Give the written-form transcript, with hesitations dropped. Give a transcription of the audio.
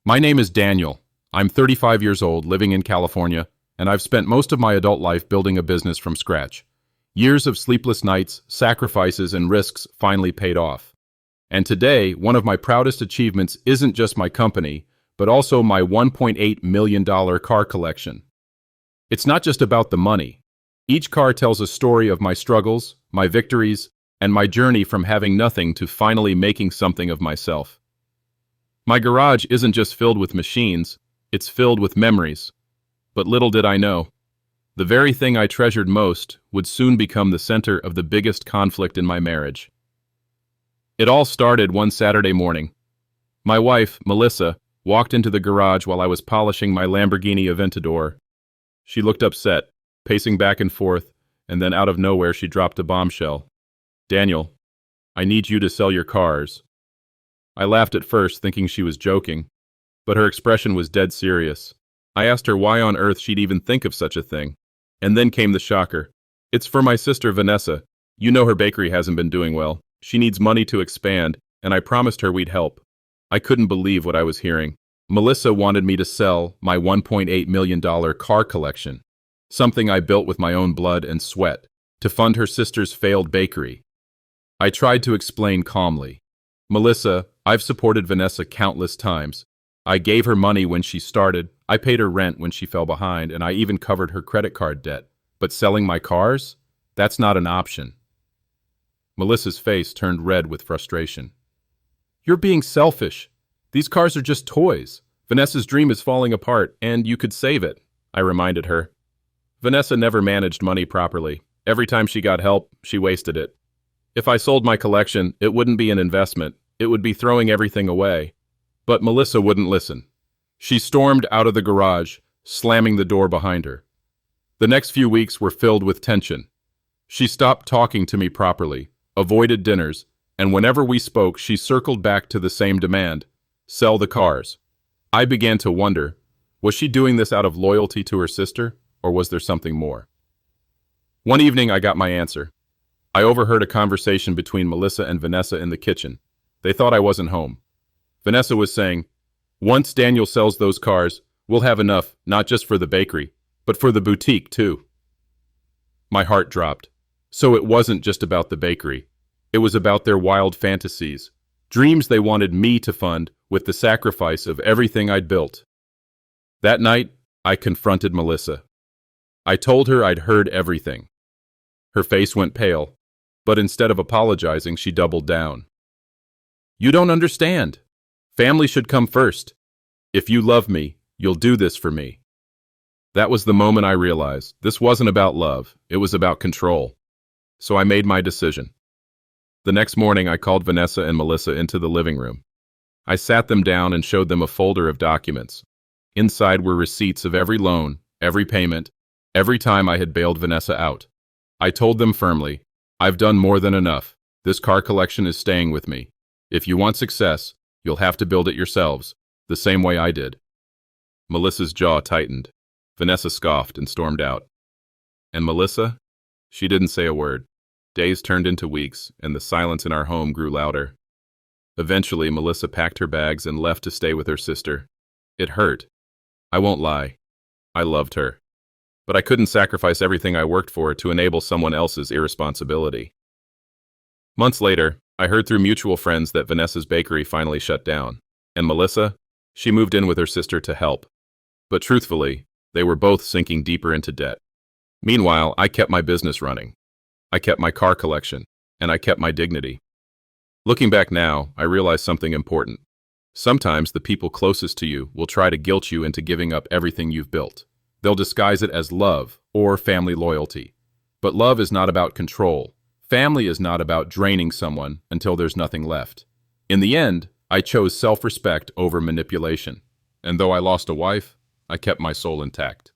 My name is Daniel. I'm 35 years old, living in California, and I've spent most of my adult life building a business from scratch. Years of sleepless nights, sacrifices, and risks finally paid off. And today, one of my proudest achievements isn't just my company, but also my $1.8 million car collection. It's not just about the money. Each car tells a story of my struggles, my victories, and my journey from having nothing to finally making something of myself. My garage isn't just filled with machines, it's filled with memories. But little did I know, the very thing I treasured most would soon become the center of the biggest conflict in my marriage. It all started one Saturday morning. My wife, Melissa, walked into the garage while I was polishing my Lamborghini Aventador. She looked upset, pacing back and forth, and then out of nowhere she dropped a bombshell. "Daniel, I need you to sell your cars." I laughed at first, thinking she was joking, but her expression was dead serious. I asked her why on earth she'd even think of such a thing. And then came the shocker. "It's for my sister Vanessa. You know her bakery hasn't been doing well. She needs money to expand, and I promised her we'd help." I couldn't believe what I was hearing. Melissa wanted me to sell my $1.8 million car collection, something I built with my own blood and sweat, to fund her sister's failed bakery. I tried to explain calmly. "Melissa, I've supported Vanessa countless times. I gave her money when she started, I paid her rent when she fell behind, and I even covered her credit card debt. But selling my cars? That's not an option." Melissa's face turned red with frustration. "You're being selfish. These cars are just toys. Vanessa's dream is falling apart, and you could save it," I reminded her. Vanessa never managed money properly. Every time she got help, she wasted it. If I sold my collection, it wouldn't be an investment. It would be throwing everything away. But Melissa wouldn't listen. She stormed out of the garage, slamming the door behind her. The next few weeks were filled with tension. She stopped talking to me properly, avoided dinners, and whenever we spoke, she circled back to the same demand: sell the cars. I began to wonder, was she doing this out of loyalty to her sister, or was there something more? One evening, I got my answer. I overheard a conversation between Melissa and Vanessa in the kitchen. They thought I wasn't home. Vanessa was saying, "Once Daniel sells those cars, we'll have enough, not just for the bakery, but for the boutique, too." My heart dropped. So it wasn't just about the bakery. It was about their wild fantasies, dreams they wanted me to fund with the sacrifice of everything I'd built. That night, I confronted Melissa. I told her I'd heard everything. Her face went pale, but instead of apologizing, she doubled down. "You don't understand. Family should come first. If you love me, you'll do this for me." That was the moment I realized this wasn't about love, it was about control. So I made my decision. The next morning, I called Vanessa and Melissa into the living room. I sat them down and showed them a folder of documents. Inside were receipts of every loan, every payment, every time I had bailed Vanessa out. I told them firmly, "I've done more than enough. This car collection is staying with me. If you want success, you'll have to build it yourselves, the same way I did." Melissa's jaw tightened. Vanessa scoffed and stormed out. And Melissa? She didn't say a word. Days turned into weeks, and the silence in our home grew louder. Eventually, Melissa packed her bags and left to stay with her sister. It hurt. I won't lie. I loved her. But I couldn't sacrifice everything I worked for to enable someone else's irresponsibility. Months later, I heard through mutual friends that Vanessa's bakery finally shut down. And Melissa? She moved in with her sister to help. But truthfully, they were both sinking deeper into debt. Meanwhile, I kept my business running. I kept my car collection, and I kept my dignity. Looking back now, I realize something important. Sometimes the people closest to you will try to guilt you into giving up everything you've built. They'll disguise it as love or family loyalty. But love is not about control. Family is not about draining someone until there's nothing left. In the end, I chose self-respect over manipulation. And though I lost a wife, I kept my soul intact.